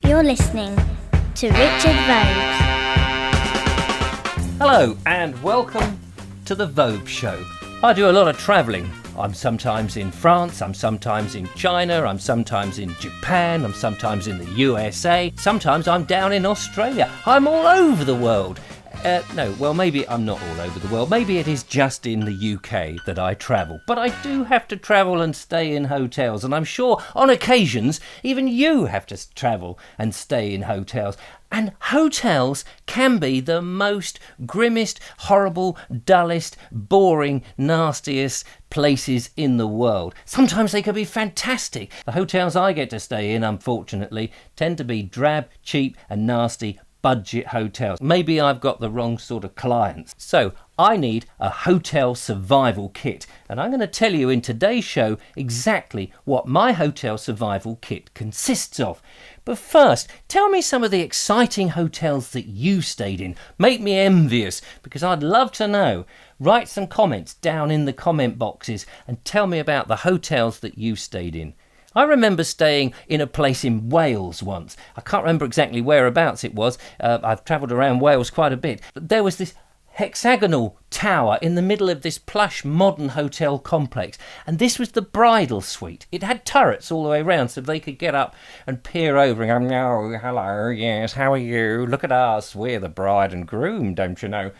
You're listening to Richard Vobes. Hello and welcome to the Vobes Show. I do a lot of travelling. I'm sometimes in France, I'm sometimes in China, I'm sometimes in Japan, I'm sometimes in the USA, sometimes I'm down in Australia. I'm all over the world. Maybe I'm not all over the world. Maybe it is just in the UK that I travel. But I do have to travel and stay in hotels. And I'm sure on occasions, even you have to travel and stay in hotels. And hotels can be the most grimmest, horrible, dullest, boring, nastiest places in the world. Sometimes they can be fantastic. The hotels I get to stay in, unfortunately, tend to be drab, cheap and nasty budget hotels. Maybe I've got the wrong sort of clients. So I need a hotel survival kit, and I'm going to tell you in today's show exactly what my hotel survival kit consists of. But first, tell me some of the exciting hotels that you stayed in. Make me envious, because I'd love to know. Write some comments down in the comment boxes and tell me about the hotels that you stayed in. I remember staying in a place in Wales once. I can't remember exactly whereabouts it was. I've travelled around Wales quite a bit. But there was this hexagonal tower in the middle of this plush modern hotel complex, and this was the bridal suite. It had turrets all the way around so they could get up and peer over and go, "Oh, hello, yes, how are you? Look at us, we're the bride and groom, don't you know?"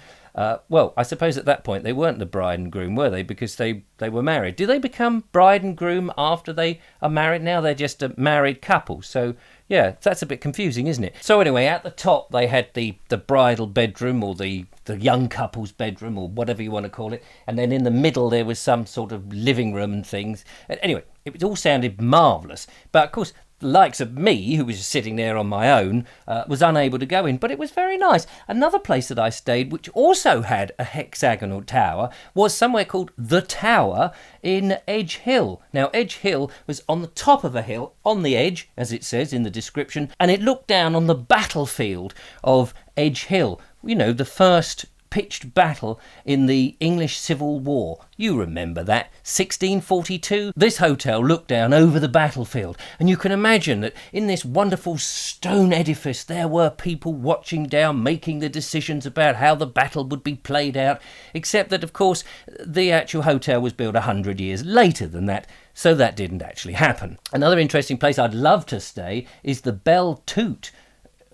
Well, I suppose at that point they weren't the bride and groom, were they? Because they were married. Do they become bride and groom after they are married? Now they're just a married couple. So, yeah, that's a bit confusing, isn't it? So anyway, at the top they had the bridal bedroom, or the young couple's bedroom, or whatever you want to call it. And then in the middle there was some sort of living room and things. And anyway, it all sounded marvellous. But of course, the likes of me, who was sitting there on my own, was unable to go in, but it was very nice. Another place that I stayed, which also had a hexagonal tower, was somewhere called The Tower in Edge Hill. Now, Edge Hill was on the top of a hill, on the edge, as it says in the description, and it looked down on the battlefield of Edge Hill. You know, the first pitched battle in the English Civil War. You remember that, 1642. This hotel looked down over the battlefield, and you can imagine that in this wonderful stone edifice there were people watching down, making the decisions about how the battle would be played out, except that, of course, the actual hotel was built 100 years later than that, so that didn't actually happen. Another interesting place I'd love to stay is the Bell Tout,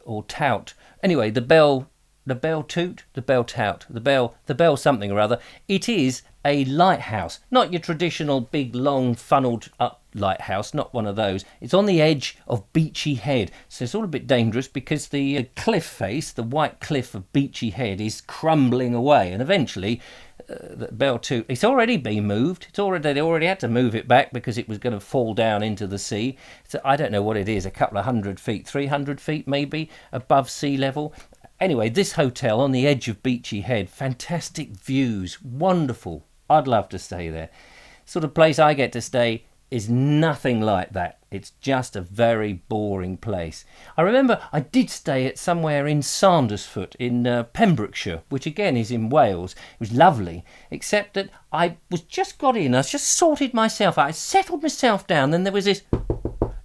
or Tout. Anyway, the Bell Tout, the Bell Tout, the Bell something or other. It is a lighthouse, not your traditional big long funneled up lighthouse, not one of those. It's on the edge of Beachy Head, so it's all a bit dangerous because the cliff face, the white cliff of Beachy Head, is crumbling away, and eventually the Bell Tout, it's already been moved. They already had to move it back because it was going to fall down into the sea. So I don't know what it is, a couple of 100 feet, 300 feet maybe above sea level. Anyway, this hotel on the edge of Beachy Head, fantastic views, wonderful. I'd love to stay there. Sort of place I get to stay is nothing like that. It's just a very boring place. I remember I did stay at somewhere in Sandersfoot in Pembrokeshire, which again is in Wales. It was lovely, except that I just sorted myself out. I settled myself down, then there was this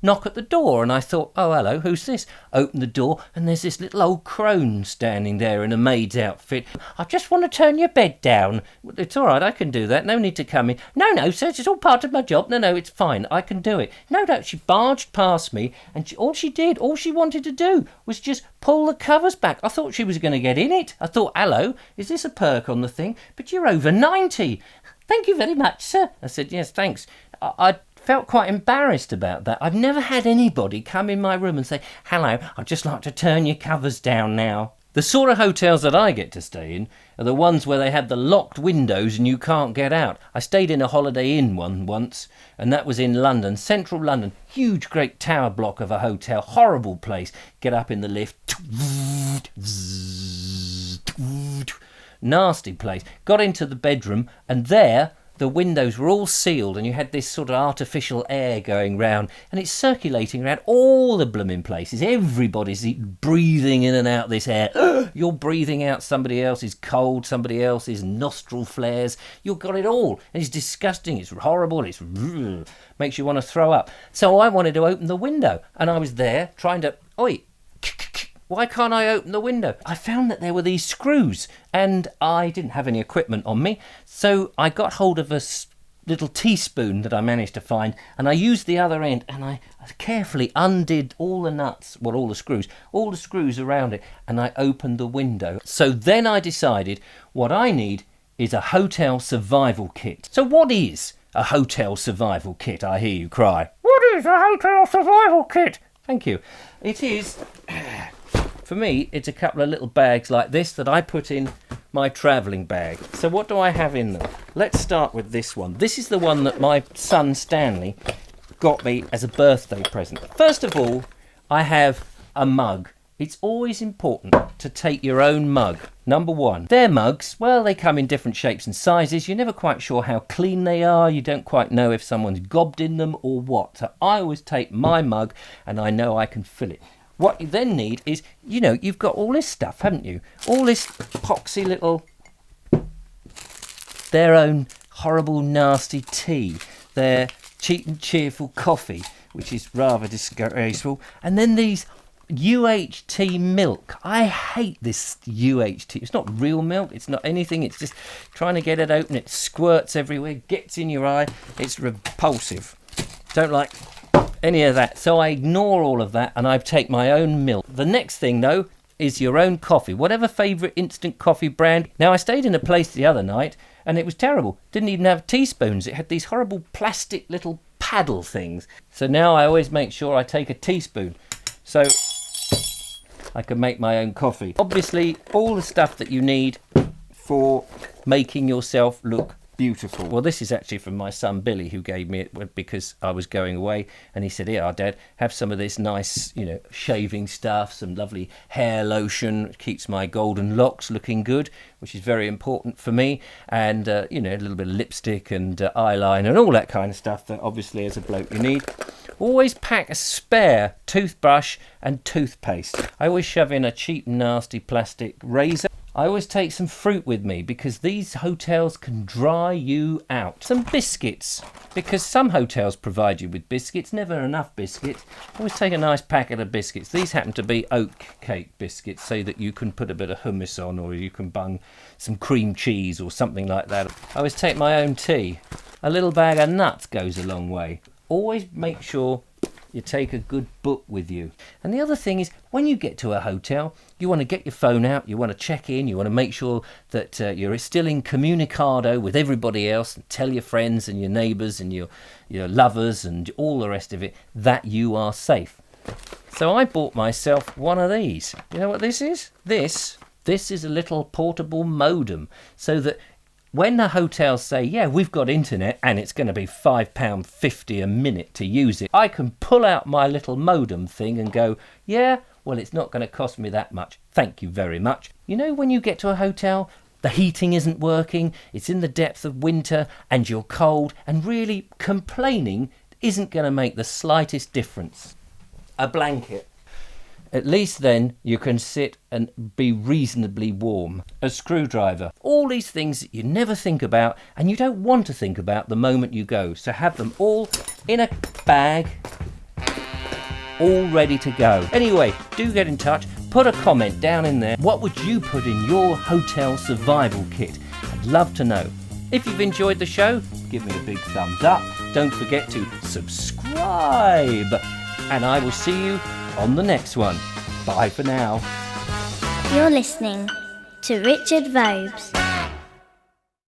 knock at the door, and I thought, oh, hello, who's this? Open the door, and there's this little old crone standing there in a maid's outfit. "I just want to turn your bed down." "It's all right, I can do that. No need to come in." No, sir, it's all part of my job. No, it's fine. I can do it." No, she barged past me, and all she wanted to do was just pull the covers back. I thought she was going to get in it. I thought, hello, is this a perk on the thing? "But you're over 90. "Thank you very much, sir." I said, "Yes, thanks." I felt quite embarrassed about that. I've never had anybody come in my room and say, "Hello, I'd just like to turn your covers down now." The sort of hotels that I get to stay in are the ones where they have the locked windows and you can't get out. I stayed in a Holiday Inn one once, and that was in London, central London. Huge, great tower block of a hotel. Horrible place. Get up in the lift. Nasty place. Got into the bedroom, and there the windows were all sealed, and you had this sort of artificial air going round, and it's circulating around all the blooming places. Everybody's breathing in and out this air. You're breathing out somebody else's cold, somebody else's nostril flares. You've got it all. And it's disgusting. It's horrible. Makes you want to throw up. So I wanted to open the window, and I was there trying to Oi, why can't I open the window? I found that there were these screws and I didn't have any equipment on me. So I got hold of a little teaspoon that I managed to find, and I used the other end, and I carefully undid all the nuts, well, all the screws around it, and I opened the window. So then I decided what I need is a hotel survival kit. So what is a hotel survival kit, I hear you cry? What is a hotel survival kit? Thank you. It is, for me, it's a couple of little bags like this that I put in my travelling bag. So what do I have in them? Let's start with this one. This is the one that my son Stanley got me as a birthday present. First of all, I have a mug. It's always important to take your own mug. Number one. Their mugs, well, they come in different shapes and sizes. You're never quite sure how clean they are. You don't quite know if someone's gobbed in them or what. So I always take my mug and I know I can fill it. What you then need is, you've got all this stuff, haven't you? All this poxy little, their own horrible, nasty tea, their cheap and cheerful coffee, which is rather disgraceful, and then these UHT milk. I hate this UHT. It's not real milk. It's not anything. It's just trying to get it open. It squirts everywhere, gets in your eye. It's repulsive. Don't like any of that. So I ignore all of that and I take my own milk. The next thing, though, is your own coffee. Whatever favourite instant coffee brand. Now, I stayed in a place the other night and it was terrible. Didn't even have teaspoons. It had these horrible plastic little paddle things. So now I always make sure I take a teaspoon. So I can make my own coffee. Obviously, all the stuff that you need for making yourself look beautiful. Well, this is actually from my son Billy, who gave me it because I was going away, and he said, "Here, Dad, have some of this nice, shaving stuff, some lovely hair lotion, which keeps my golden locks looking good, which is very important for me, and a little bit of lipstick and eyeliner and all that kind of stuff that obviously as a bloke you need." Always pack a spare toothbrush and toothpaste. I always shove in a cheap, nasty plastic razor. I always take some fruit with me because these hotels can dry you out. Some biscuits, because some hotels provide you with biscuits, never enough biscuits. Always take a nice packet of biscuits. These happen to be oat cake biscuits, so that you can put a bit of hummus on, or you can bung some cream cheese or something like that. I always take my own tea. A little bag of nuts goes a long way. Always make sure you take a good book with you. And the other thing is, when you get to a hotel, you want to get your phone out, you want to check in, you want to make sure that you're still in communicado with everybody else, and tell your friends and your neighbours and your lovers and all the rest of it that you are safe. So I bought myself one of these. You know what this is? This is a little portable modem, so that when the hotels say, yeah, we've got internet and it's going to be £5.50 a minute to use it, I can pull out my little modem thing and go, yeah, well, it's not going to cost me that much. Thank you very much. When you get to a hotel, the heating isn't working, it's in the depth of winter and you're cold, and really complaining isn't going to make the slightest difference. A blanket. At least then you can sit and be reasonably warm. A screwdriver. All these things that you never think about and you don't want to think about the moment you go. So have them all in a bag, all ready to go. Anyway, do get in touch. Put a comment down in there. What would you put in your hotel survival kit? I'd love to know. If you've enjoyed the show, give me a big thumbs up. Don't forget to subscribe. And I will see you on the next one. Bye for now. You're listening to Richard Vobes.